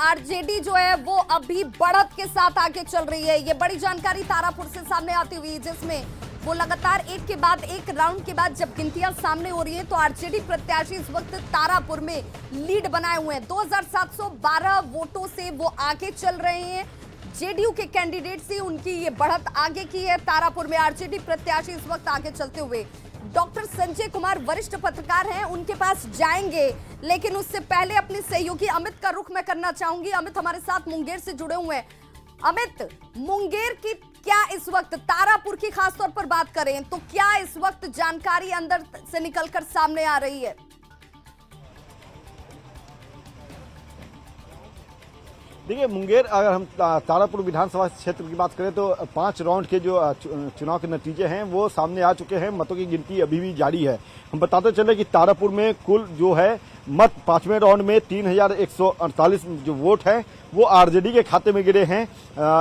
RJD जो है वो अभी बढ़त के साथ आगे चल रही है। ये बड़ी जानकारी तारापुर से सामने आती हुई, जिसमें वो लगातार एक के बाद एक राउंड के बाद जब गिनतियां सामने हो रही है तो आरजेडी प्रत्याशी इस वक्त तारापुर में लीड बनाए हुए हैं। 2712 वोटों से वो आगे चल रहे हैं। जेडीयू के कैंडिडेट से उनकी ये बढ़त आगे की है। तारापुर में आरजेडी प्रत्याशी इस वक्त आगे चलते हुए डॉक्टर संजय कुमार वरिष्ठ पत्रकार हैं, उनके पास जाएंगे, लेकिन उससे पहले अपने सहयोगी अमित का रुख मैं करना चाहूंगी। अमित हमारे साथ मुंगेर से जुड़े हुए हैं। अमित, मुंगेर की क्या इस वक्त, तारापुर की खासतौर पर बात करें तो क्या इस वक्त जानकारी अंदर से निकलकर सामने आ रही है? देखिए, मुंगेर अगर हम तारापुर विधानसभा क्षेत्र की बात करें तो 5 राउंड के जो चुनाव के नतीजे हैं वो सामने आ चुके हैं। मतों की गिनती अभी भी जारी है। हम बताते चले कि तारापुर में कुल जो है मत 5वें राउंड में 3148 जो वोट है वो आरजेडी के खाते में गिरे हैं।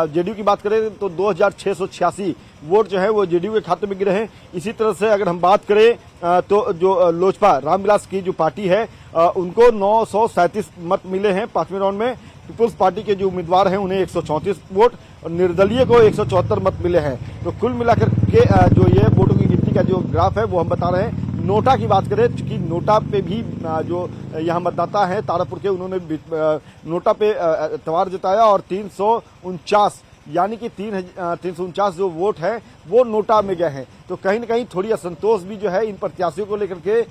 जेडीयू की बात करें तो 2686 वोट जो है वो जेडीयू के खाते में गिरे हैं। इसी तरह से अगर हम बात करें तो जो लोजपा रामविलास की जो पार्टी है उनको 937 मत मिले हैं 5वें राउंड में। पीपुल्स पार्टी के जो उम्मीदवार हैं उन्हें 134 वोट और निर्दलीय को 174 मत मिले हैं। तो कुल मिलाकर के जो ये वोटों की गिनती का जो ग्राफ है वो हम बता रहे हैं। नोटा की बात करें, चूंकि नोटा पे भी जो यहाँ मतदाता है तारापुर के, उन्होंने नोटा पे एतबार जताया और 349 यानी कि 349 जो वोट है वो नोटा में गए हैं। तो कहीं न कहीं थोड़ी असंतोष भी जो है इन प्रत्याशियों को लेकर के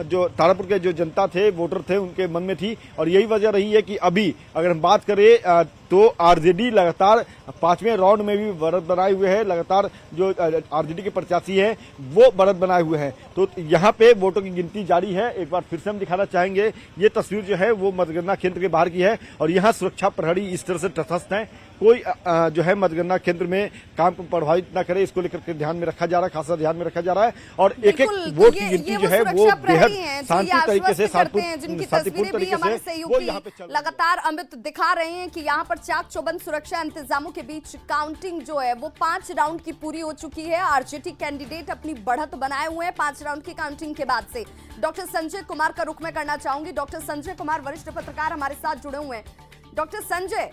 जो तारापुर के जो जनता थे, वोटर थे, उनके मन में थी। और यही वजह रही है कि अभी अगर हम बात करें तो आरजेडी लगातार 5वें राउंड में भी बढ़त बनाए हुए है। लगातार जो आरजेडी के प्रत्याशी हैं वो बढ़त बनाए हुए हैं। तो यहाँ पे वोटों की गिनती जारी है। एक बार फिर से हम दिखाना चाहेंगे, ये तस्वीर जो है वो मतगणना केंद्र के बाहर की है और यहाँ सुरक्षा प्रहरी इस तरह से तटस्थ है। कोई जो है मतगणना केंद्र में काम को प्रभावित न करे, इसको लेकर के ध्यान में रखा जा रहा है, खासा ध्यान में रखा जा रहा है। और एक एक वोट की गिनती जो है वो बेहद शांति तरीके से, शांतिपूर्ण तरीके से वो यहाँ पे चल लगातार अमित दिखा रहे हैं कि यहाँ पर चाक चौबंद सुरक्षा इंतजामों के बीच काउंटिंग जो है वो 5 राउंड की पूरी हो चुकी है। आरजेडी कैंडिडेट अपनी बढ़त बनाए हुए हैं 5 राउंड की काउंटिंग के बाद से। डॉक्टर संजय कुमार का रुख मैं करना चाहूंगी। डॉक्टर संजय कुमार वरिष्ठ पत्रकार हमारे साथ जुड़े हुए हैं। डॉक्टर संजय,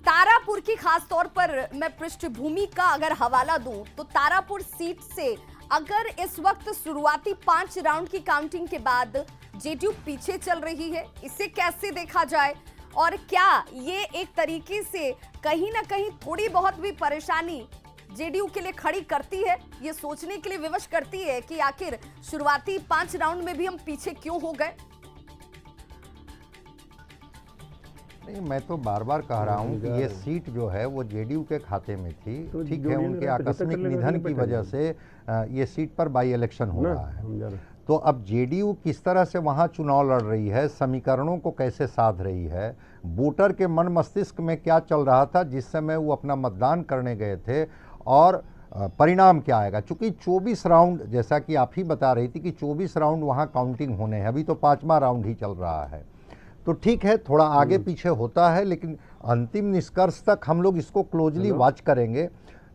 तारापुर की खास तौर पर मैं पृष्ठभूमि का अगर हवाला दूं तो तारापुर सीट से अगर इस वक्त शुरुआती 5 राउंड की काउंटिंग के बाद जेडीयू पीछे चल रही है, इसे कैसे देखा जाए? और क्या ये एक तरीके से कहीं ना कहीं थोड़ी बहुत भी परेशानी जेडीयू के लिए खड़ी करती है, ये सोचने के लिए विवश करती है कि आखिर शुरुआती 5 राउंड में भी हम पीछे क्यों हो गए? नहीं, मैं तो बार बार कह रहा हूँ कि ये सीट जो है वो जेडीयू के खाते में थी। तो ठीक है, उनके आकस्मिक निधन की वजह से ये सीट पर बाई इलेक्शन हो रहा है। तो अब जेडीयू किस तरह से वहाँ चुनाव लड़ रही है, समीकरणों को कैसे साध रही है, वोटर के मन मस्तिष्क में क्या चल रहा था जिस समय वो अपना मतदान करने गए थे, और परिणाम क्या आएगा। चूँकि 24 राउंड, जैसा कि आप ही बता रही थी कि 24 राउंड वहाँ काउंटिंग होने हैं, अभी तो 5वां राउंड ही चल रहा है। तो ठीक है, थोड़ा आगे पीछे होता है, लेकिन अंतिम निष्कर्ष तक हम लोग इसको क्लोजली वॉच करेंगे।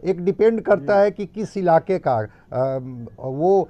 एक डिपेंड करता है कि किस इलाके का वो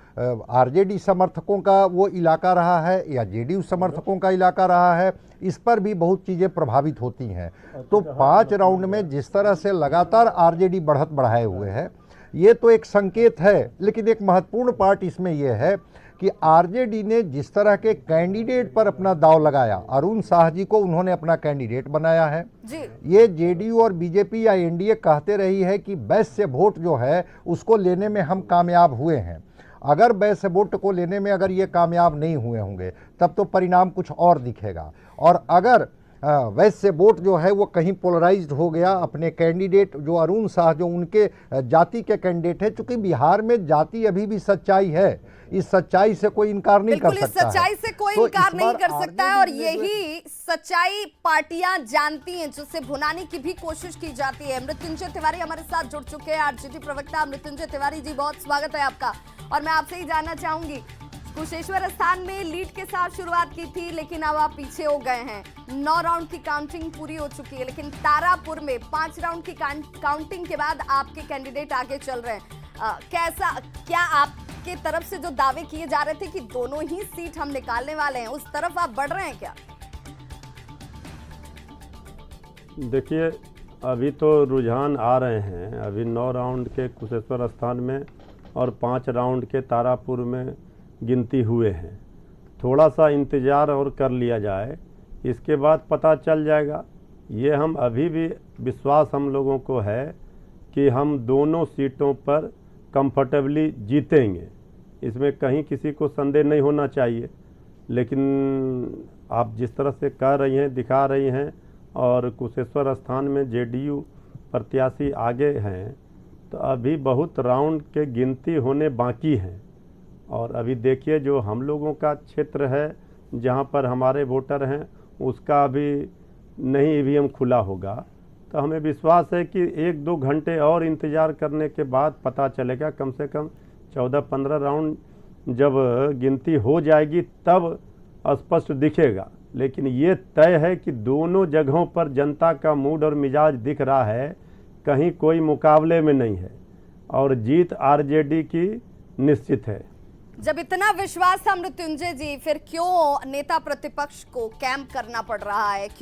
आरजेडी समर्थकों का वो इलाका रहा है या जेडीयू समर्थकों का इलाका रहा है, इस पर भी बहुत चीज़ें प्रभावित होती हैं। तो 5 राउंड में जिस तरह से लगातार आरजेडी बढ़त बढ़ाए हुए है, ये तो एक संकेत है। लेकिन एक महत्वपूर्ण पार्ट इसमें यह है कि आरजेडी ने जिस तरह के कैंडिडेट पर अपना दांव लगाया, अरुण साह जी को उन्होंने अपना कैंडिडेट बनाया है जी। ये जेडीयू और बीजेपी या एनडीए कहते रही है कि वैश्य वोट जो है उसको लेने में हम कामयाब हुए हैं। अगर वैश्य वोट को लेने में अगर ये कामयाब नहीं हुए होंगे तब तो परिणाम कुछ और दिखेगा। और अगर वैसे वोट जो है वो कहीं पोलराइज्ड हो गया, अपने कैंडिडेट जो अरुण साह जो उनके जाति के कैंडिडेट है, चूंकि बिहार में जाति अभी भी सच्चाई है, इस सच्चाई से कोई इनकार नहीं कर सकता है। सच्चाई से कोई इनकार नहीं कर सकता है और यही सच्चाई पार्टियां जानती हैं, जिससे भुनाने की भी कोशिश की जाती है। मृत्युंजय तिवारी हमारे साथ जुड़ चुके हैं, आरजेडी प्रवक्ता। मृत्युंजय तिवारी जी, बहुत स्वागत है आपका। और मैं आपसे ही जानना चाहूंगी, कुशेश्वर स्थान में लीड के साथ शुरुआत की थी, लेकिन अब आप पीछे हो गए हैं। 9 राउंड की काउंटिंग पूरी हो चुकी है, लेकिन तारापुर में 5 राउंड की काउंटिंग के बाद आपके कैंडिडेट आगे चल रहे हैं। कैसा, क्या आपके तरफ से जो दावे किए जा रहे थे कि दोनों ही सीट हम निकालने वाले हैं, उस तरफ आप बढ़ रहे हैं क्या? देखिए, अभी तो रुझान आ रहे हैं। अभी 9 राउंड के कुशेश्वर स्थान में और 5 राउंड के तारापुर में गिनती हुए हैं। थोड़ा सा इंतज़ार और कर लिया जाए, इसके बाद पता चल जाएगा। ये हम अभी भी विश्वास हम लोगों को है कि हम दोनों सीटों पर कंफर्टेबली जीतेंगे, इसमें कहीं किसी को संदेह नहीं होना चाहिए। लेकिन आप जिस तरह से कह रही हैं, दिखा रही हैं, और कुशेश्वर स्थान में जेडीयू प्रत्याशी आगे हैं, तो अभी बहुत राउंड के गिनती होने बाकी हैं। और अभी देखिए, जो हम लोगों का क्षेत्र है जहां पर हमारे वोटर हैं, उसका अभी नहीं ईवीएम खुला होगा। तो हमें विश्वास है कि 1-2 घंटे और इंतज़ार करने के बाद पता चलेगा। कम से कम 14-15 राउंड जब गिनती हो जाएगी तब स्पष्ट दिखेगा। लेकिन ये तय है कि दोनों जगहों पर जनता का मूड और मिजाज दिख रहा है, कहीं कोई मुकाबले में नहीं है, और जीत आरजेडी की निश्चित है। जब इतना विश्वास था मृत्युंजय जी, फिर क्यों नेता प्रतिपक्ष को कैंप करना पड़ रहा है? क्यों